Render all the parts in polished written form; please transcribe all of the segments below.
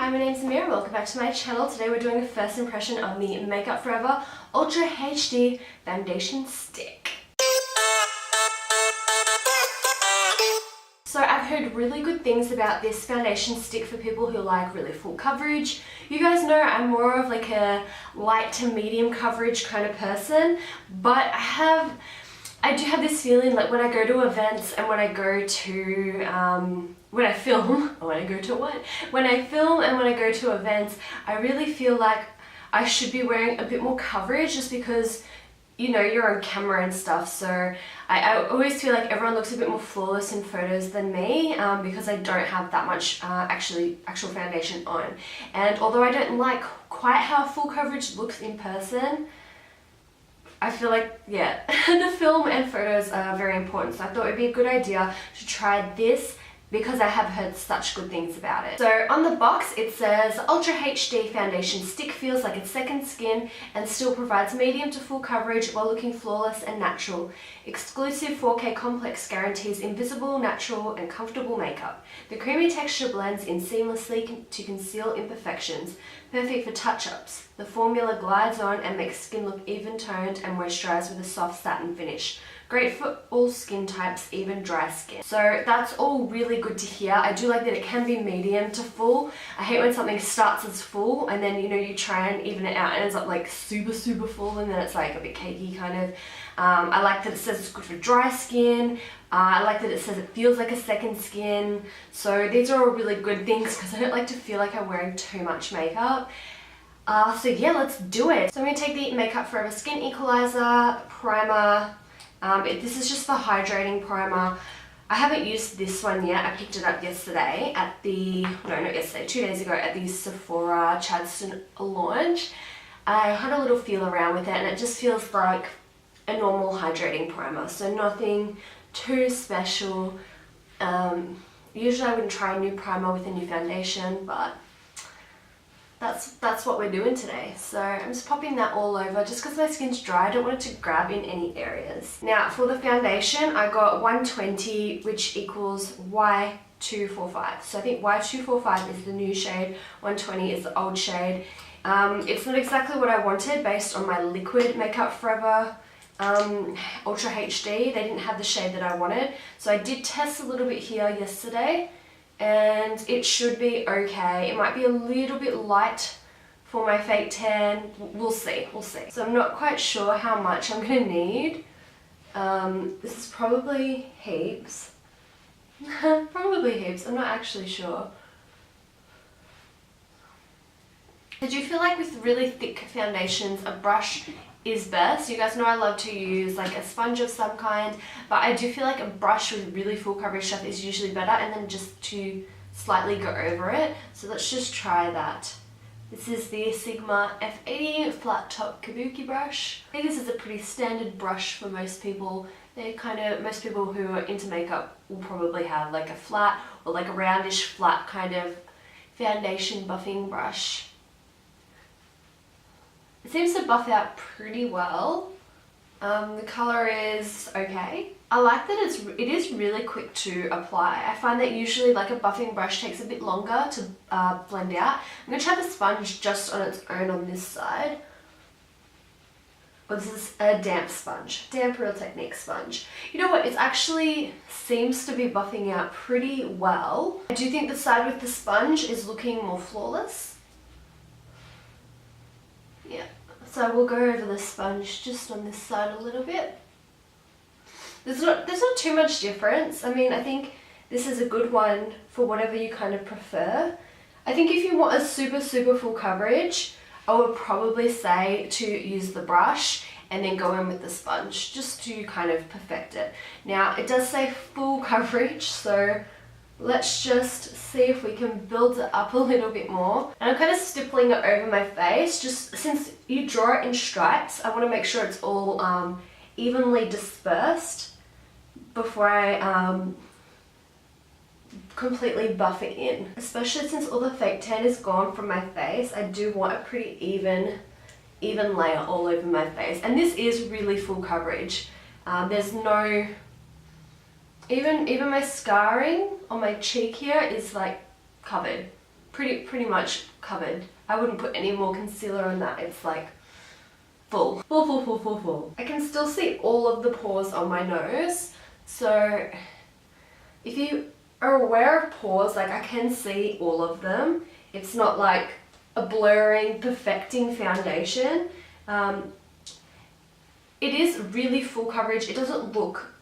Hi, my name's Amira. Welcome back to my channel. Today we're doing a first impression of the Makeup Forever Ultra HD Foundation Stick. So I've heard really good things about this foundation stick for people who like really full coverage. You guys know I'm more of like a light to medium coverage kind of person, but I do have this feeling like when I go to events and when I go to when I film and when I go to events, I really feel like I should be wearing a bit more coverage just because, you know, you're on camera and stuff. So I always feel like everyone looks a bit more flawless in photos than me because I don't have that much actual foundation on. And although I don't like quite how full coverage looks in person, I feel like, yeah, the film and photos are very important. So I thought it would be a good idea to try this because I have heard such good things about it. So on the box it says Ultra HD Foundation Stick feels like a second skin and still provides medium to full coverage while looking flawless and natural. Exclusive 4K complex guarantees invisible, natural and comfortable makeup. The creamy texture blends in seamlessly to conceal imperfections. Perfect for touch-ups. The formula glides on and makes skin look even-toned and moisturized with a soft satin finish. Great for all skin types, even dry skin. So that's all really good to hear. I do like that it can be medium to full. I hate when something starts as full and then, you know, you try and even it out and it ends up like super full and then it's like a bit cakey kind of. I like that it says it's good for dry skin. I like that it says it feels like a second skin. So these are all really good things because I don't like to feel like I'm wearing too much makeup. So yeah, let's do it. So I'm going to take the Makeup Forever Skin Equalizer Primer. This is just the hydrating primer. I haven't used this one yet. I picked it up yesterday at the, no, not yesterday, 2 days ago at the Sephora Chadstone launch. I had a little feel around with it and it just feels like a normal hydrating primer. So nothing too special. Usually I wouldn't try a new primer with a new foundation, but that's what we're doing today. So I'm just popping that all over just because my skin's dry. I don't want it to grab in any areas. Now for the foundation, I got 120, which equals Y245. So I think Y245 is the new shade, 120 is the old shade. It's not exactly what I wanted based on my liquid Makeup Forever Ultra HD. They didn't have the shade that I wanted. So I did test a little bit here yesterday and it should be okay. It might be a little bit light for my fake tan. We'll see. So I'm not quite sure how much I'm gonna need. This is probably heaps. Probably heaps, I'm not actually sure. I do feel like with really thick foundations, a brush is best. You guys know I love to use like a sponge of some kind, but I do feel like a brush with really full coverage stuff is usually better, and then just to slightly go over it. So let's just try that. This is the Sigma F80 flat top kabuki brush. I think this is a pretty standard brush for most people. Most people who are into makeup will probably have like a flat or like a roundish flat kind of foundation buffing brush. It seems to buff out pretty well. The colour is okay. I like that it is really quick to apply. I find that usually like a buffing brush takes a bit longer to blend out. I'm going to try the sponge just on its own on this side. This is a damp sponge, damp Real Technique sponge. You know what, it actually seems to be buffing out pretty well. I do think the side with the sponge is looking more flawless. Yeah, so we'll go over the sponge just on this side a little bit. There's not too much difference. I mean, I think this is a good one for whatever you kind of prefer. I think if you want a super full coverage, I would probably say to use the brush and then go in with the sponge just to kind of perfect it. Now, it does say full coverage, so let's just see if we can build it up a little bit more. And I'm kind of stippling it over my face, just since you draw it in stripes, I want to make sure it's all evenly dispersed before I completely buff it in. Especially since all the fake tan is gone from my face, I do want a pretty even layer all over my face. And this is really full coverage. There's no... Even my scarring on my cheek here is like covered pretty much covered. I wouldn't put any more concealer on that. It's like full. I can still see all of the pores on my nose. So if you are aware of pores, like I can see all of them. It's not like a blurring, perfecting foundation. It is really full coverage. It doesn't look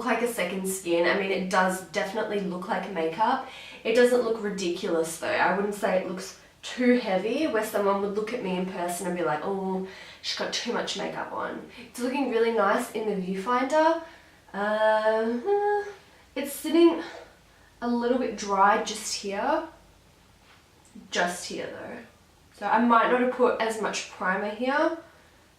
like a second skin. I mean, it does definitely look like makeup. It doesn't look ridiculous though. I wouldn't say it looks too heavy where someone would look at me in person and be like, oh, she's got too much makeup on. It's looking really nice in the viewfinder. It's sitting a little bit dry just here though. So I might not have put as much primer here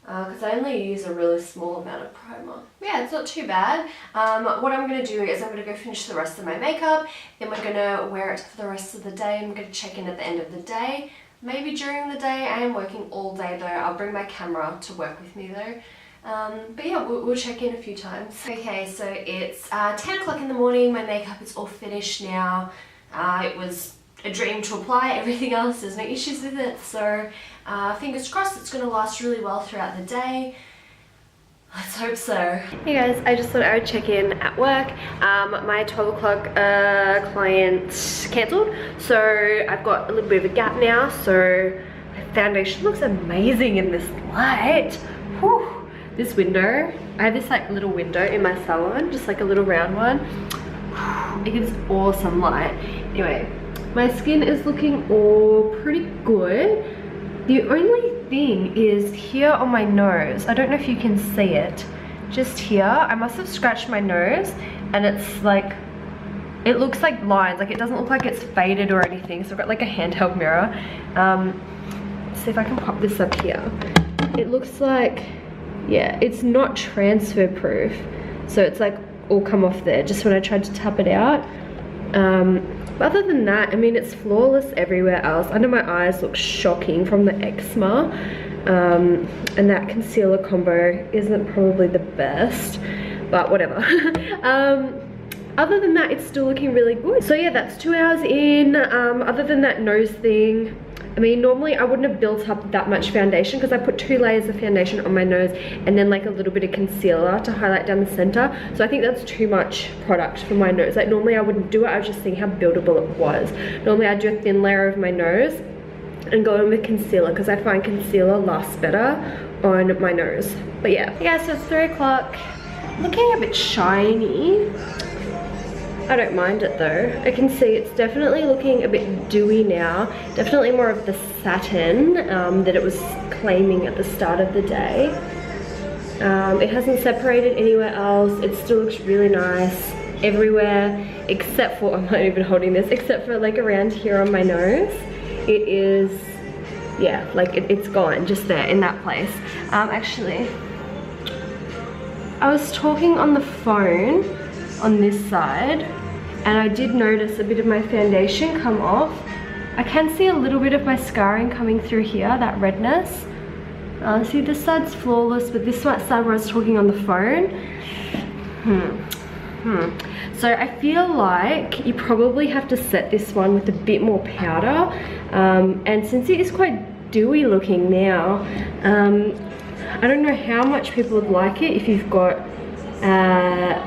because I only use a really small amount of primer. Yeah, it's not too bad. What I'm going to do is I'm going to go finish the rest of my makeup, then we're going to wear it for the rest of the day. I'm going to check in at the end of the day. Maybe during the day. I am working all day though. I'll bring my camera to work with me though. But yeah, we'll check in a few times. Okay, so it's 10 o'clock in the morning. My makeup is all finished now. It was a dream to apply. Everything else, there's no issues with it. So fingers crossed it's going to last really well throughout the day. Let's hope so. Hey guys, I just thought I would check in at work. My 12 o'clock client cancelled, so I've got a little bit of a gap now. So my foundation looks amazing in this light. Whew. This window, I have this like little window in my salon, just like a little round one. It gives awesome light. Anyway, my skin is looking all pretty good. The only thing is here on my nose, I don't know if you can see it, just here, I must have scratched my nose and it's like, it looks like lines, like it doesn't look like it's faded or anything. So I've got like a handheld mirror. Let's see if I can pop this up here. It looks like, yeah, it's not transfer proof. So it's like all come off there just when I tried to tap it out. But other than that, I mean, it's flawless everywhere else. Under my eyes looks shocking from the eczema. And that concealer combo isn't probably the best, but whatever. Other than that, it's still looking really good. So yeah, that's 2 hours in. Other than that nose thing, I mean, normally I wouldn't have built up that much foundation because I put 2 layers of foundation on my nose and then like a little bit of concealer to highlight down the center. So I think that's too much product for my nose. Like normally I wouldn't do it. I was just seeing how buildable it was. Normally I'd do a thin layer of my nose and go in with concealer because I find concealer lasts better on my nose. But yeah. Yeah, so it's 3 o'clock. Looking a bit shiny. I don't mind it though. I can see it's definitely looking a bit dewy now. Definitely more of the satin that it was claiming at the start of the day. It hasn't separated anywhere else. It still looks really nice everywhere except for, I'm not even holding this, except for like around here on my nose. It is, yeah, like it's gone just there in that place. Actually, I was talking on the phone on this side and I did notice a bit of my foundation come off. I can see a little bit of my scarring coming through here, that redness. See, this side's flawless, but this side where I was talking on the phone, So I feel like you probably have to set this one with a bit more powder. And since it is quite dewy looking now, I don't know how much people would like it if you've got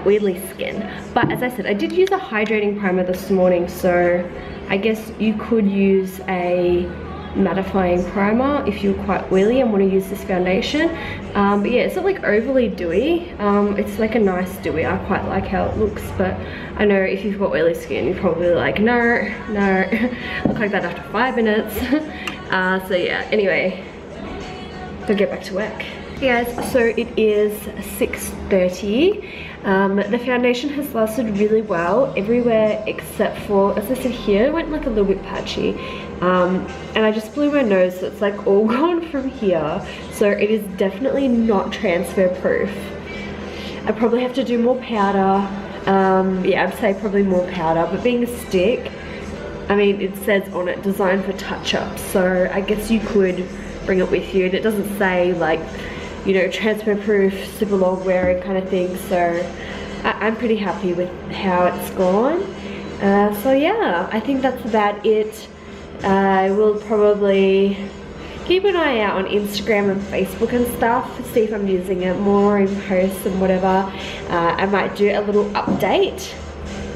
oily skin. But as I said, I did use a hydrating primer this morning, so I guess you could use a mattifying primer if you're quite oily and want to use this foundation. But yeah, it's not like overly dewy. It's like a nice dewy. I quite like how it looks, but I know if you've got oily skin, you're probably like, no, look like that after 5 minutes. So yeah, anyway, go get back to work. Hey guys, so it is 6:30. The foundation has lasted really well everywhere except for, as I said here, it went like a little bit patchy. And I just blew my nose, so it's like all gone from here. So it is definitely not transfer proof. I probably have to do more powder. Yeah, I'd say probably more powder, but being a stick, I mean, it says on it, designed for touch-ups. So I guess you could bring it with you. And it doesn't say like, you know, transfer proof, super long wearing kind of thing. So I'm pretty happy with how it's gone. So yeah, I think that's about it. I will probably keep an eye out on Instagram and Facebook and stuff, see if I'm using it more in posts and whatever. I might do a little update.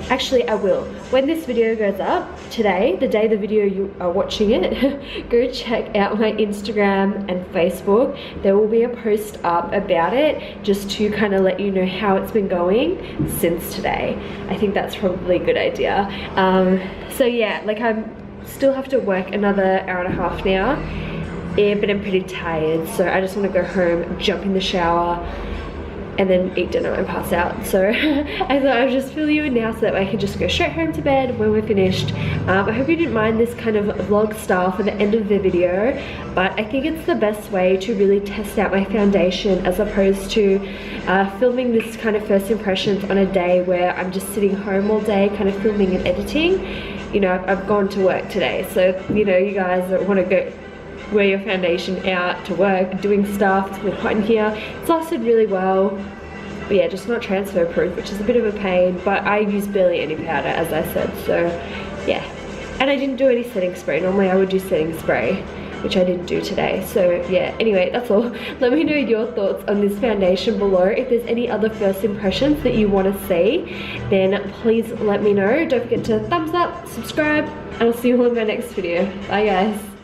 Actually, I will. When this video goes up today, the day the video you are watching it, go check out my Instagram and Facebook. There will be a post up about it, just to kind of let you know how it's been going since today. I think that's probably a good idea. So yeah, like I still have to work another hour and a half now. Yeah, but I'm pretty tired, so I just want to go home, jump in the shower, and then eat dinner and pass out. So I thought I would just fill you in now so that I can just go straight home to bed when we're finished. I hope you didn't mind this kind of vlog style for the end of the video, but I think it's the best way to really test out my foundation, as opposed to filming this kind of first impressions on a day where I'm just sitting home all day kind of filming and editing. You know, I've gone to work today, so you know, you guys that want to go wear your foundation out to work, doing stuff, it's been hot in here. It's lasted really well, but yeah, just not transfer proof, which is a bit of a pain, but I use barely any powder, as I said, so yeah. And I didn't do any setting spray. Normally I would do setting spray, which I didn't do today. So yeah, anyway, that's all. Let me know your thoughts on this foundation below. If there's any other first impressions that you want to see, then please let me know. Don't forget to thumbs up, subscribe, and I'll see you all in my next video. Bye guys.